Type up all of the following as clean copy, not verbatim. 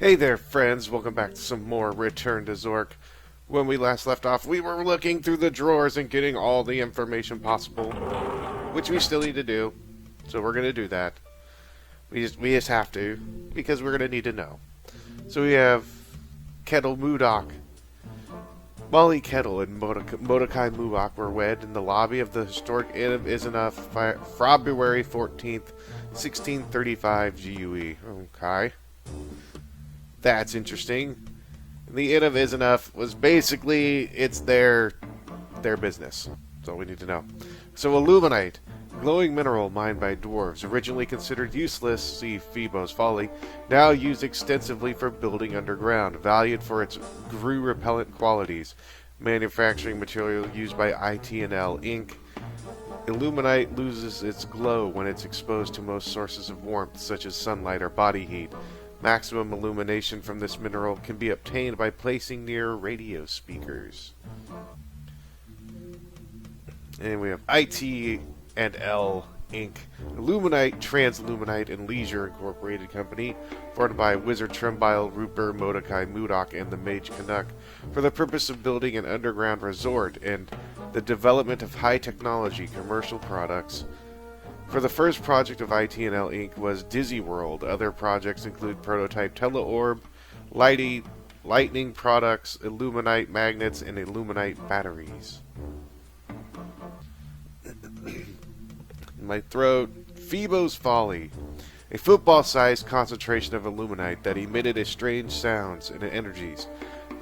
Hey there, friends. Welcome back to some more Return to Zork. When we last left off, we were looking through the drawers and getting all the information possible, which we still need to do. So we're going to do that. We just have to, because we're going to need to know. So we have Kettle Modoc. Molly Kettle and Mordecai Mubach were wed in the lobby of the historic Inn of Izanov, February 14th, 1635 GUE. Okay. That's interesting. The Inn of Izanov was basically, it's their business. That's all we need to know. So aluminite, glowing mineral mined by dwarves, originally considered useless, see Phoebo's Folly, now used extensively for building underground, valued for its glue-repellent qualities, manufacturing material used by ITNL Inc. Illuminite loses its glow when it's exposed to most sources of warmth, such as sunlight or body heat. Maximum illumination from this mineral can be obtained by placing near radio speakers. And we have IT&L Inc. Illuminite, Transluminite, and Leisure Incorporated Company, formed by Wizard Trembile, Rupert, Mordecai Mudok, and the Mage Canuck, for the purpose of building an underground resort and the development of high-technology commercial products. For the first project of IT&L Inc. was Dizzy World. Other projects include prototype Teleorb, lightning products, Illuminite magnets, and Illuminite batteries. In my throat, Phoebo's Folly. A football-sized concentration of Illuminite that emitted a strange sounds and energies,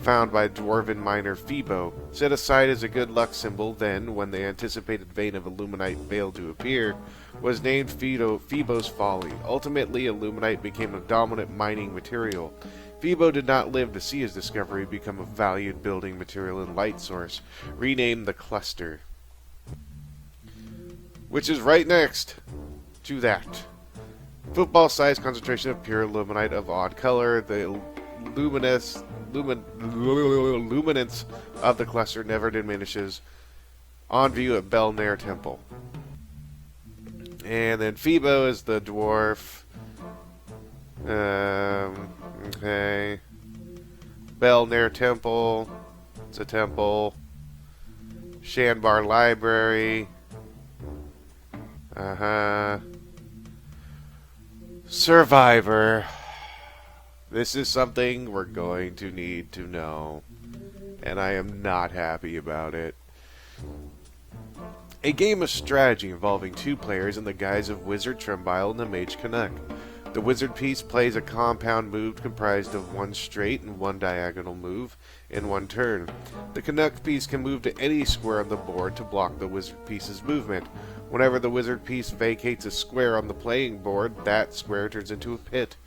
found by dwarven miner Phoebo, set aside as a good luck symbol, then, when the anticipated vein of Illuminite failed to appear, was named Phoebo's Folly. Ultimately, Illuminite became a dominant mining material. Phoebo did not live to see his discovery become a valued building material and light source, renamed the Cluster. Which is right next to that. Football-sized concentration of pure Illuminite of odd color. The luminance of the cluster never diminishes. On view at Belnair Temple. And then Phoebo is the dwarf. Okay. Belnair Temple. It's a temple. Shanbar Library. Survivor. This is something we're going to need to know. And I am not happy about it. A game of strategy involving two players in the guise of Wizard Trembile and the Mage Canuck. The Wizard piece plays a compound move comprised of one straight and one diagonal move in one turn. The Canuck piece can move to any square on the board to block the Wizard piece's movement. Whenever the Wizard piece vacates a square on the playing board, that square turns into a pit.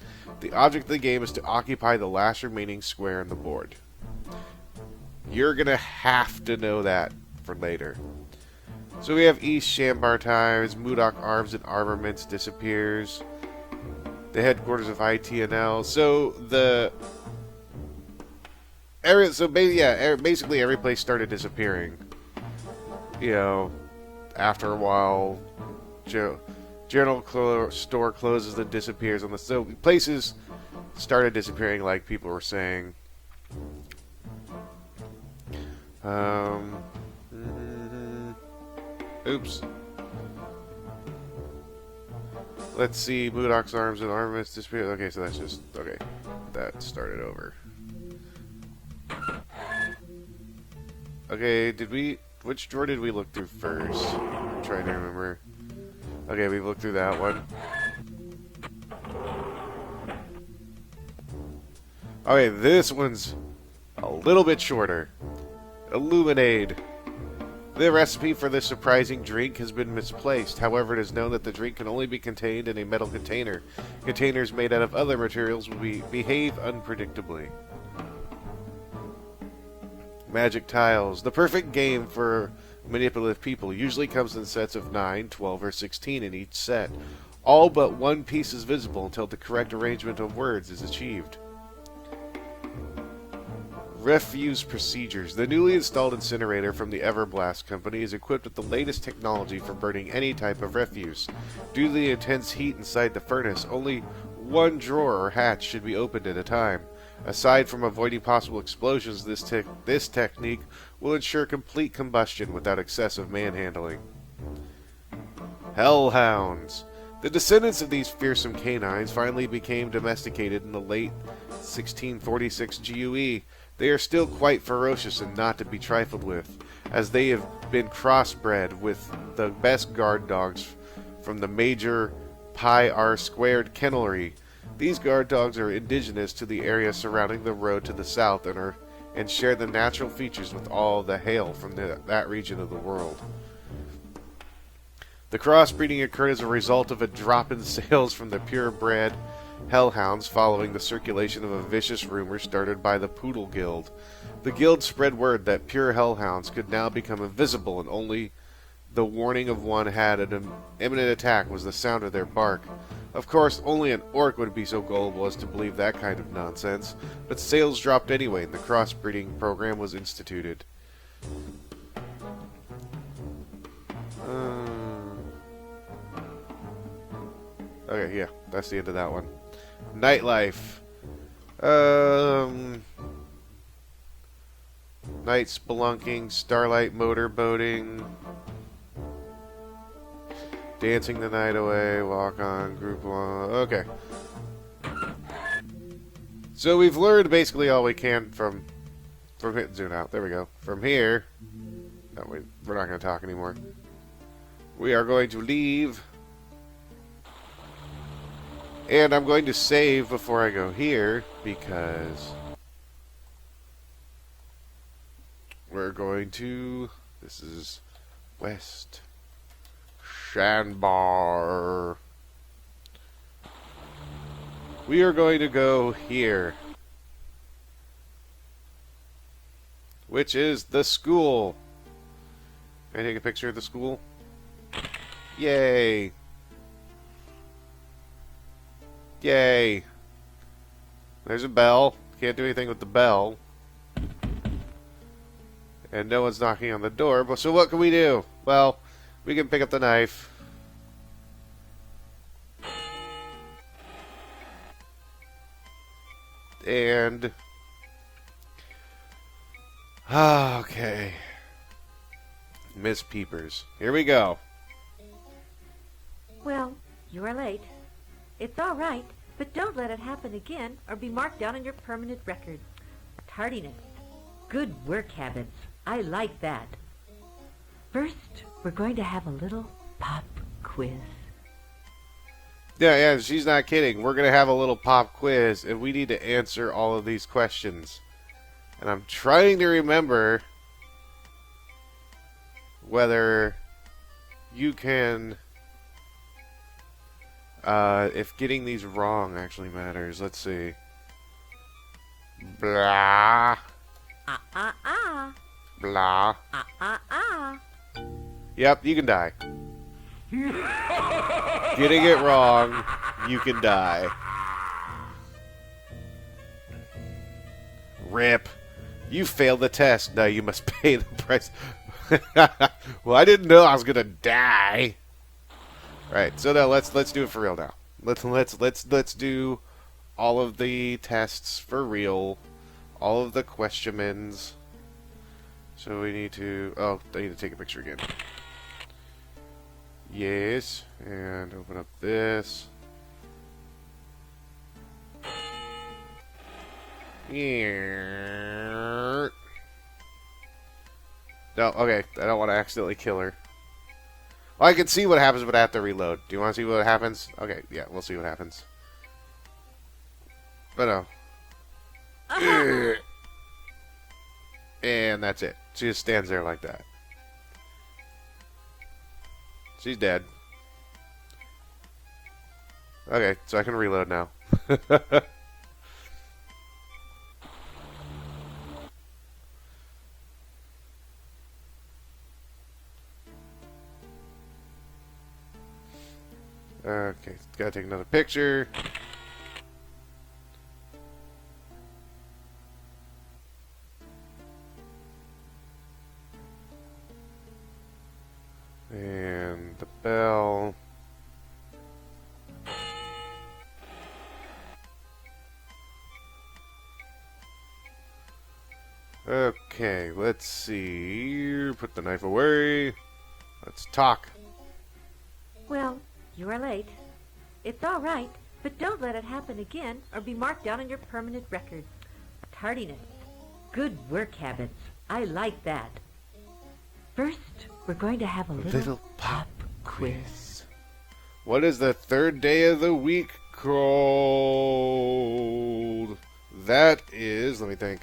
The object of the game is to occupy the last remaining square on the board. You're gonna have to know that for later. So we have East Shanbar Tires, Mudok Arms and Armaments disappears. The headquarters of ITNL. So the area. So basically every place started disappearing. You know, after a while, general store closes and disappears on the. So places started disappearing, like people were saying. Oops. Let's see. Mudok's Arms and Armaments disappeared. Okay, so that's just... Okay. That started over. Okay, did we... Which drawer did we look through first? I'm trying to remember. Okay, we looked through that one. Okay, this one's a little bit shorter. Illuminade. The recipe for this surprising drink has been misplaced. However, it is known that the drink can only be contained in a metal container. Containers made out of other materials will behave unpredictably. Magic tiles. The perfect game for manipulative people usually comes in sets of 9, 12, or 16 in each set. All but one piece is visible until the correct arrangement of words is achieved. Refuse procedures. The newly installed incinerator from the Everblast company is equipped with the latest technology for burning any type of refuse. Due to the intense heat inside the furnace, only one drawer or hatch should be opened at a time. Aside from avoiding possible explosions, this technique will ensure complete combustion without excessive manhandling. Hellhounds. The descendants of these fearsome canines finally became domesticated in the late 1646 GUE. They are still quite ferocious and not to be trifled with, as they have been crossbred with the best guard dogs from the major Pi R squared kennelry. These guard dogs are indigenous to the area surrounding the road to the south and share the natural features with all the hail from that region of the world. The crossbreeding occurred as a result of a drop in sales from the purebred hellhounds following the circulation of a vicious rumor started by the Poodle Guild. The guild spread word that pure hellhounds could now become invisible, and only the warning of one had an imminent attack was the sound of their bark. Of course, only an orc would be so gullible as to believe that kind of nonsense, but sales dropped anyway, and the crossbreeding program was instituted. Okay, yeah, that's the end of that one. Nightlife. Night spelunking, starlight motorboating, dancing the night away, walk on, group one. Okay. So we've learned basically all we can from hitting zoom out. There we go. From here. Oh, wait, we're not going to talk anymore. We are going to leave. And I'm going to save before I go here, because we're going to... This is West Shanbar. We are going to go here, which is the school. Can I take a picture of the school? Yay! Yay! There's a bell. Can't do anything with the bell. And no one's knocking on the door. But so what can we do? Well, we can pick up the knife. And... okay. Miss Peepers. Here we go. Well, you are late. It's all right, but don't let it happen again or be marked down on your permanent record. Tardiness. Good work habits. I like that. First, we're going to have a little pop quiz. Yeah, she's not kidding. We're going to have a little pop quiz, and we need to answer all of these questions. And I'm trying to remember whether you can... if getting these wrong actually matters. Let's see. Blah. Blah. Yep, you can die. Getting it wrong, you can die. Rip. You failed the test. Now you must pay the price. Well, I didn't know I was gonna die. Right. So now let's do it for real now. Let's do all of the tests for real. All of the questions. So we need to... oh, I need to take a picture again. Yes. And open up this. Yeah. No, okay. I don't want to accidentally kill her. Well, I can see what happens, but I have to reload. Do you want to see what happens? Okay, yeah, we'll see what happens. But no. And that's it. She just stands there like that. She's dead. Okay, so I can reload now. Okay, gotta take another picture. And the bell. Okay, let's see. Put the knife away. Let's talk. Well, you are late. It's all right, but don't let it happen again or be marked down on your permanent record. Tardiness. Good work habits. I like that. First, we're going to have a little pop quiz. What is the third day of the week called? That is, let me think.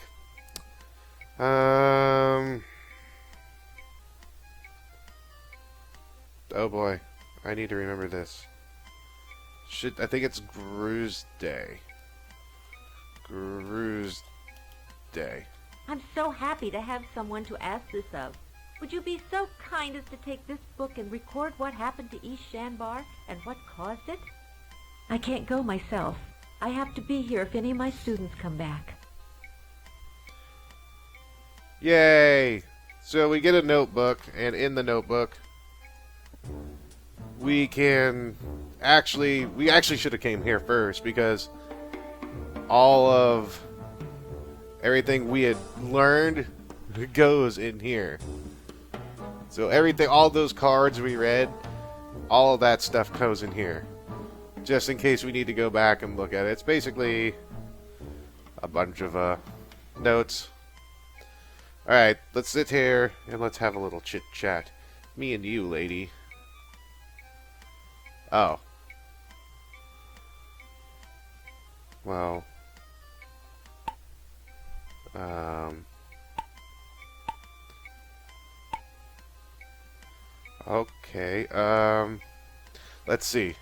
Oh boy, I need to remember this. I think it's Gru's Day. Gru's Day. I'm so happy to have someone to ask this of. Would you be so kind as to take this book and record what happened to East Shanbar and what caused it? I can't go myself. I have to be here if any of my students come back. Yay! So we get a notebook, and in the notebook, we actually should have came here first, because all of everything we had learned goes in here. So everything, all those cards we read, all of that stuff goes in here. Just in case we need to go back and look at it. It's basically a bunch of notes. Alright, let's sit here and let's have a little chit-chat. Me and you, lady. Oh. Well. Okay, let's see.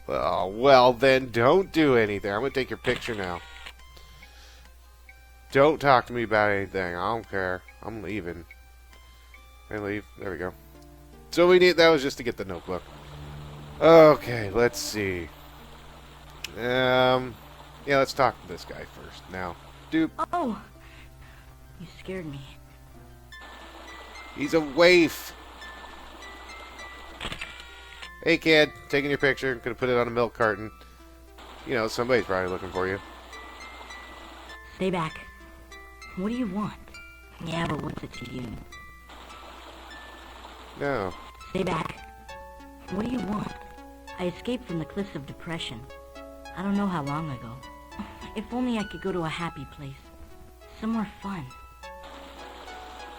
Well, then don't do anything. I'm gonna take your picture now. Don't talk to me about anything. I don't care. I'm leaving. I leave. There we go. So that was just to get the notebook. Okay, let's see. Yeah, let's talk to this guy first. Now, dude. Oh, you scared me. He's a waif. Hey, kid, taking your picture. Gonna put it on a milk carton. You know, somebody's probably looking for you. Stay back. What do you want? Yeah, but what's it to you? No. Stay back. What do you want? I escaped from the cliffs of depression. I don't know how long ago. If only I could go to a happy place. Somewhere fun.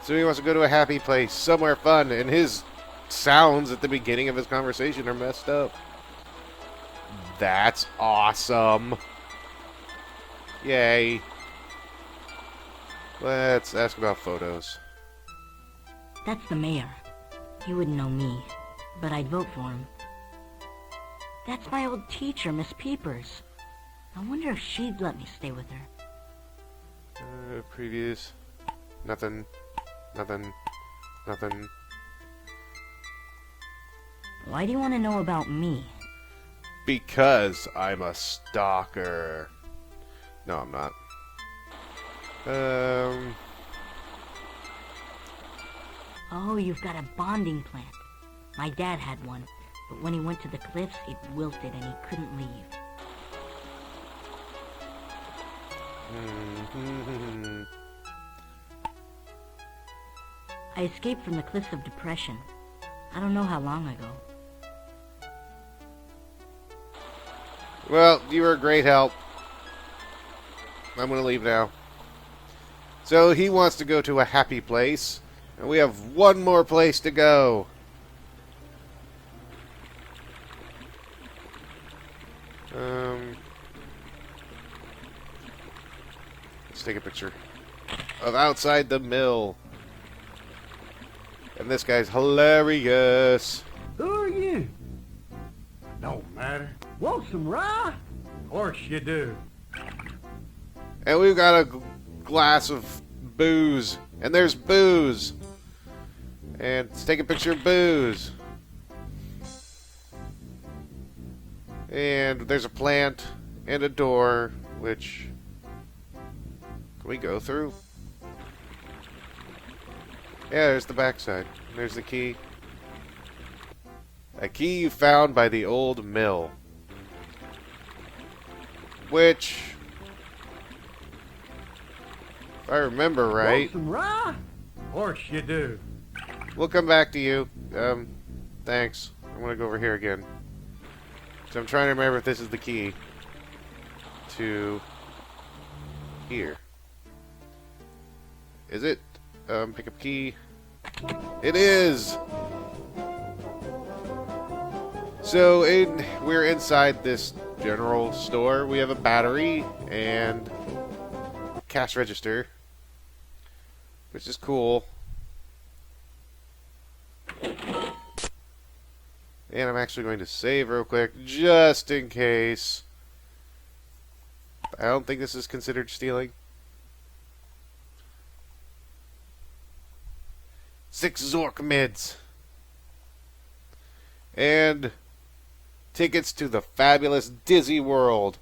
So he wants to go to a happy place, somewhere fun, and his sounds at the beginning of his conversation are messed up. That's awesome. Yay. Let's ask about photos. That's the mayor. He wouldn't know me, but I'd vote for him. That's my old teacher, Miss Peepers. I wonder if she'd let me stay with her. Previews. Nothing. Nothing. Nothing. Why do you want to know about me? Because I'm a stalker. No, I'm not. Oh, you've got a bonding plant. My dad had one, but when he went to the cliffs, it wilted and he couldn't leave. I escaped from the cliffs of depression. I don't know how long ago. Well, you were a great help. I'm gonna leave now. So he wants to go to a happy place, and we have one more place to go. Let's take a picture of outside the mill. And this guy's hilarious. Who are you? Don't matter. Want some rye? Of course you do. And we've got a glass of booze. And there's booze. And let's take a picture of booze. And there's a plant and a door, which... Can we go through? Yeah, there's the backside. There's the key. A key you found by the old mill. Which, if I remember right, Want some rye? Course you do. we'll come back to you. Thanks. I'm gonna go over here again. So I'm trying to remember if this is the key to here. Is it? Pick up key. It is! So we're inside this general store. We have a battery and cash register, which is cool. And I'm actually going to save real quick, just in case. I don't think this is considered stealing. 6 Zork mids. And tickets to the fabulous Dizzy World.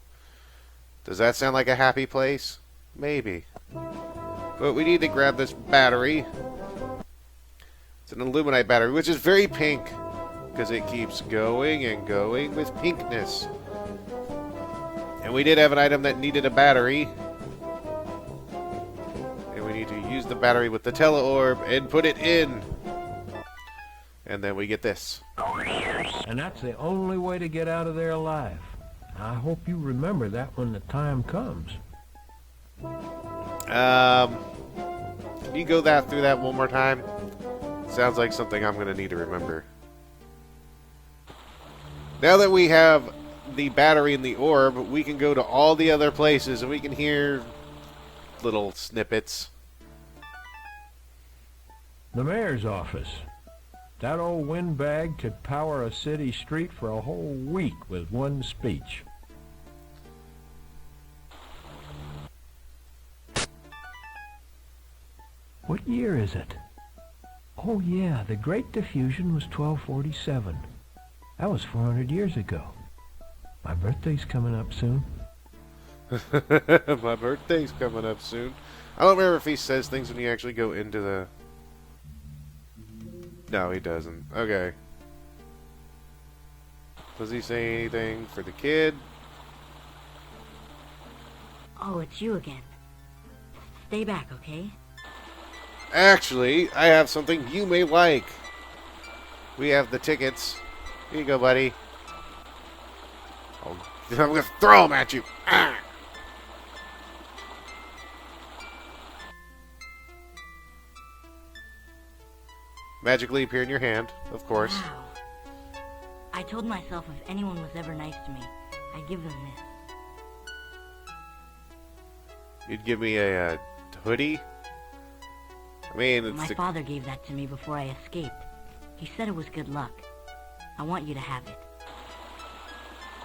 Does that sound like a happy place? Maybe. But we need to grab this battery. It's an illuminite battery, which is very pink, because it keeps going and going with pinkness. And we did have an item that needed a battery. And we need to use the battery with the tele-orb and put it in. And then we get this. And that's the only way to get out of there alive. I hope you remember that when the time comes. Can you go through that one more time? Sounds like something I'm going to need to remember. Now that we have the battery and the orb, we can go to all the other places and we can hear little snippets. The mayor's office. That old windbag could power a city street for a whole week with one speech. What year is it? Oh yeah, the Great Diffusion was 1247. That was 400 years ago. My birthday's coming up soon. My birthday's coming up soon. I don't remember if he says things when you actually go into the... No, he doesn't. Okay. Does he say anything for the kid? Oh, it's you again. Stay back, okay? Actually, I have something you may like. We have the tickets. Here you go, buddy. Oh, I'm gonna throw them at you. Ah! Magically appear in your hand, of course. Wow. I told myself if anyone was ever nice to me, I'd give them this. You'd give me a hoodie? I mean, it's My father gave that to me before I escaped. He said it was good luck. I want you to have it.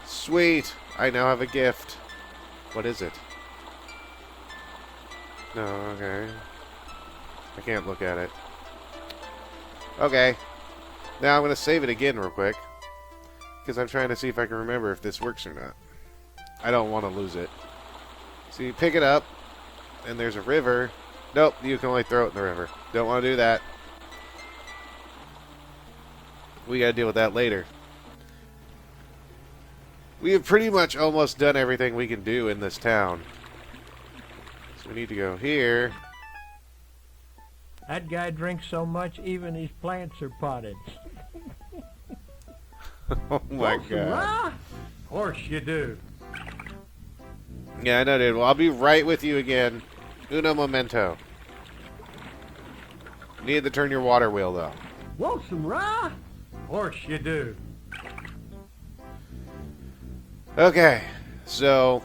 Sweet! I now have a gift. What is it? No, okay. I can't look at it. Okay. Now I'm going to save it again real quick. Because I'm trying to see if I can remember if this works or not. I don't want to lose it. So you pick it up, and there's a river. Nope, you can only throw it in the river. Don't want to do that. We got to deal with that later. We have pretty much almost done everything we can do in this town. So we need to go here. That guy drinks so much, even his plants are potted. Oh my Want some god. rye? Course you do. Yeah, I know, dude. Well, I'll be right with you again. Uno momento. Need to turn your water wheel, though. Want some rye? Course you do. Okay, so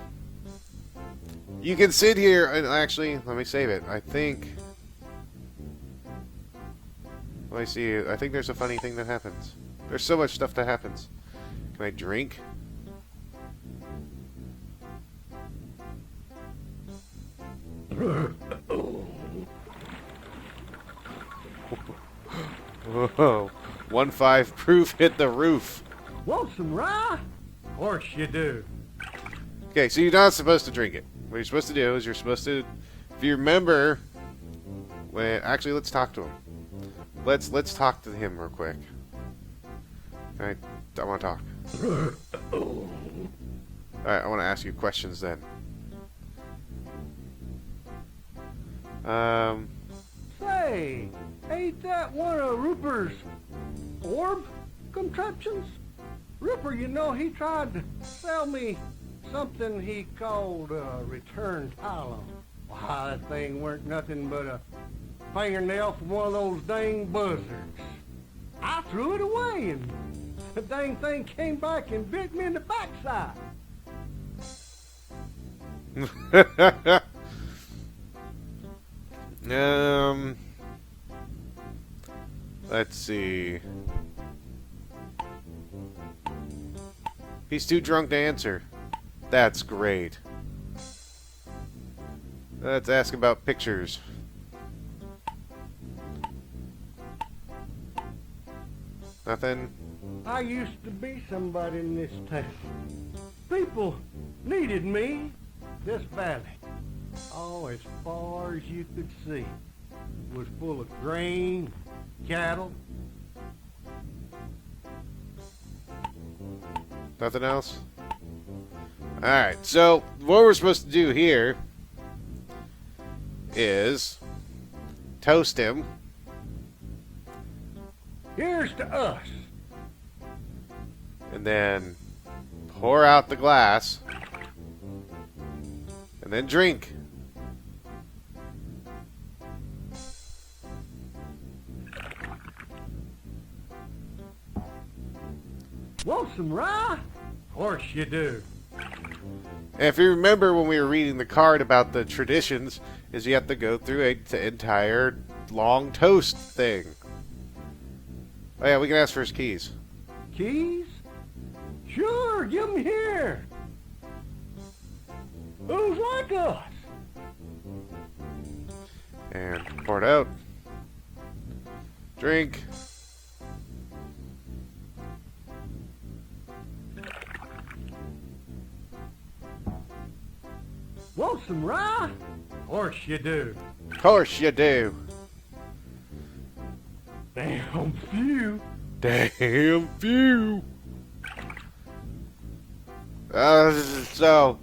you can sit here and actually, let me save it. I think. Let me see. I think there's a funny thing that happens. There's so much stuff that happens. Can I drink? Whoa. 1-5 proof hit the roof. Want some rye? Course you do. Okay, so you're not supposed to drink it. What you're supposed to do is you're supposed to, if you remember, when actually let's talk to him. Let's talk to him real quick. I want to talk. Alright, I want to ask you questions then. Say, ain't that one of Rupert's orb contraptions? Rupert, you know, he tried to sell me something he called a return Tylon. Why, that thing weren't nothing but a fingernail from one of those dang buzzards. I threw it away, and the dang thing came back and bit me in the backside. Let's see. He's too drunk to answer. That's great. Let's ask about pictures. Nothing? I used to be somebody in this town. People needed me. This valley, oh, as far as you could see, was full of grain, cattle. Nothing else? Alright, so what we're supposed to do here is toast him. Here's to us. And then pour out the glass. And then drink. Want some rye? Of course you do. And if you remember when we were reading the card about the traditions, is you have to go through an entire long toast thing. Oh yeah, we can ask for his keys. Keys? Sure, give 'em here. Who's like us? And pour it out. Drink. Want some rye? Of course you do. Of course you do. Damn few. Damn few. So,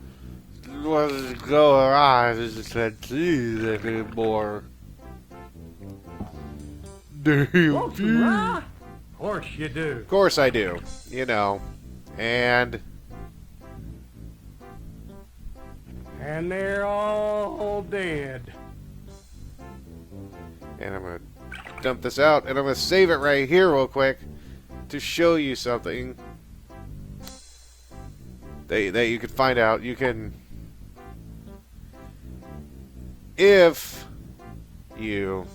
what's going on? Is that cheese anymore? Damn Want some few. rye? Of course you do. Of course I do. You know. And they're all dead. I'm going to dump this out, and I'm going to save it right here real quick to show you something that you can find out. You can, if you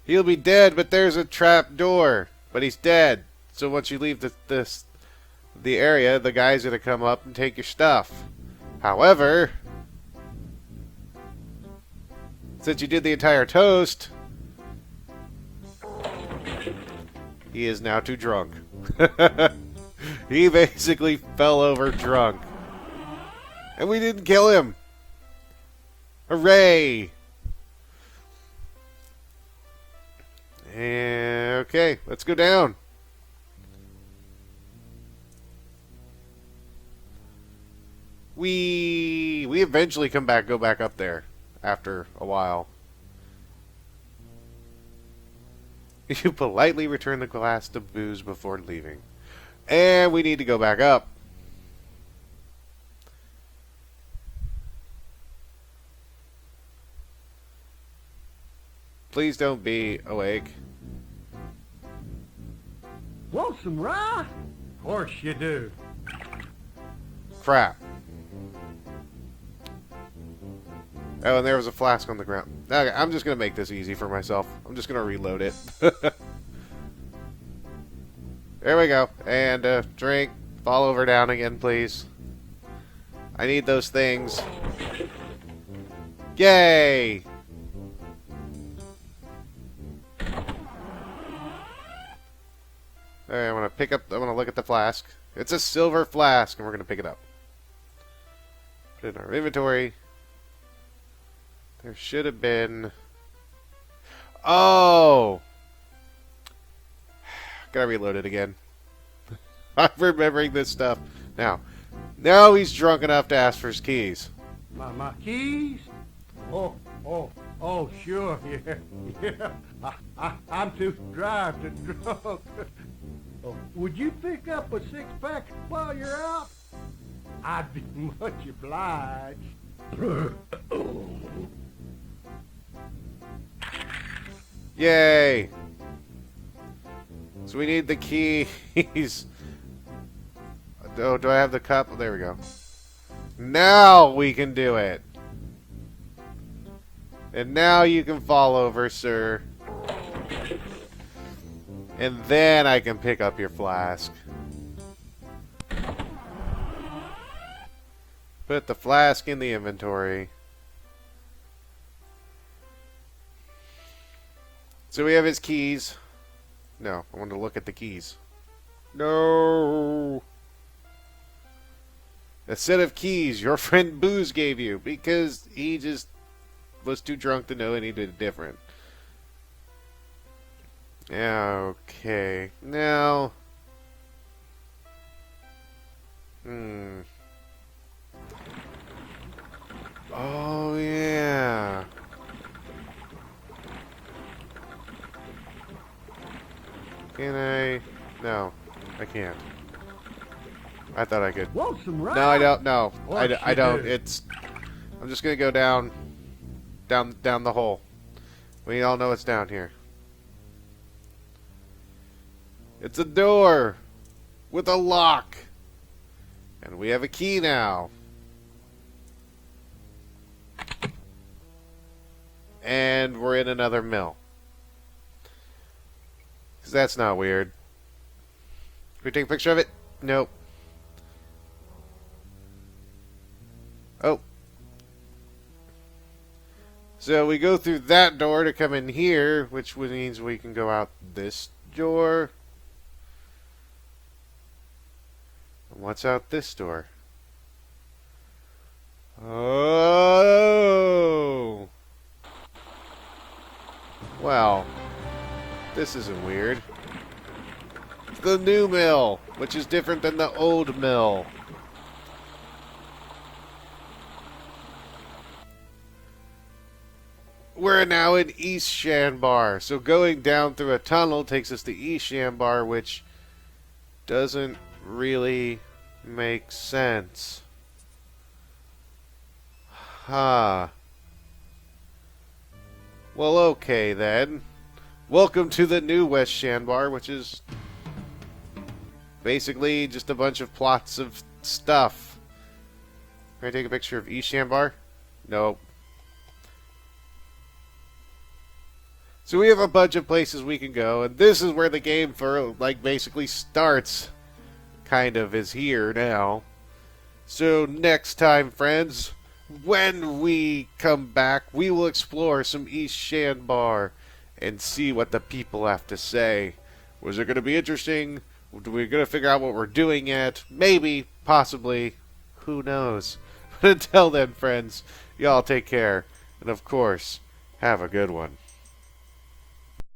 he'll be dead, but there's a trap door. But he's dead. So once you leave the area, the guy's gonna come up and take your stuff. However, since you did the entire toast, he is now too drunk. He basically fell over drunk. And we didn't kill him. Hooray! Okay, let's go down. We eventually go back up there after a while. You politely return the glass to booze before leaving. And we need to go back up. Please don't be awake. Want some rye? Of course you do. Crap. Oh, and there was a flask on the ground. Okay, I'm just going to make this easy for myself. I'm just going to reload it. There we go. And drink. Fall over down again, please. I need those things. Yay! Alright, I'm gonna look at the flask. It's a silver flask, and we're gonna pick it up. Put it in our inventory. There should have been... Oh! Gotta reload it again. I'm remembering this stuff. Now he's drunk enough to ask for his keys. My keys? Oh, sure, yeah. I'm too dry to drunk. Oh, would you pick up a six-pack while you're out? I'd be much obliged. Yay! So we need the keys. Oh, do I have the cup? Oh, there we go. Now we can do it. And now you can fall over, sir. And then I can pick up your flask. Put the flask in the inventory. So we have his keys. No, I want to look at the keys. No! A set of keys your friend Booze gave you because he just was too drunk to know any different. Okay. Now... Oh, yeah. Can I? No, I can't. I thought I could. Want some rice? No, I don't. No, What I you don't. do? It's. I'm just gonna go down the hole. We all know what's down here. It's a door with a lock, and we have a key now. And we're in another mill. Because that's not weird. Can we take a picture of it? Nope. Oh. So we go through that door to come in here, which means we can go out this door. And what's out this door? Oh. Well, this isn't weird. It's the new mill, which is different than the old mill. We're now in East Shanbar, so going down through a tunnel takes us to East Shanbar, which doesn't really make sense. Huh. Well, okay then. Welcome to the new West Shanbar, which is basically just a bunch of plots of stuff. Can I take a picture of East Shanbar? Nope. So we have a bunch of places we can go, and this is where the game basically starts. Kind of is here now. So next time, friends, when we come back, we will explore some East Shanbar and see what the people have to say. Was it going to be interesting? Are we going to figure out what we're doing yet? Maybe, possibly, who knows? But until then, friends, y'all take care, and of course, have a good one.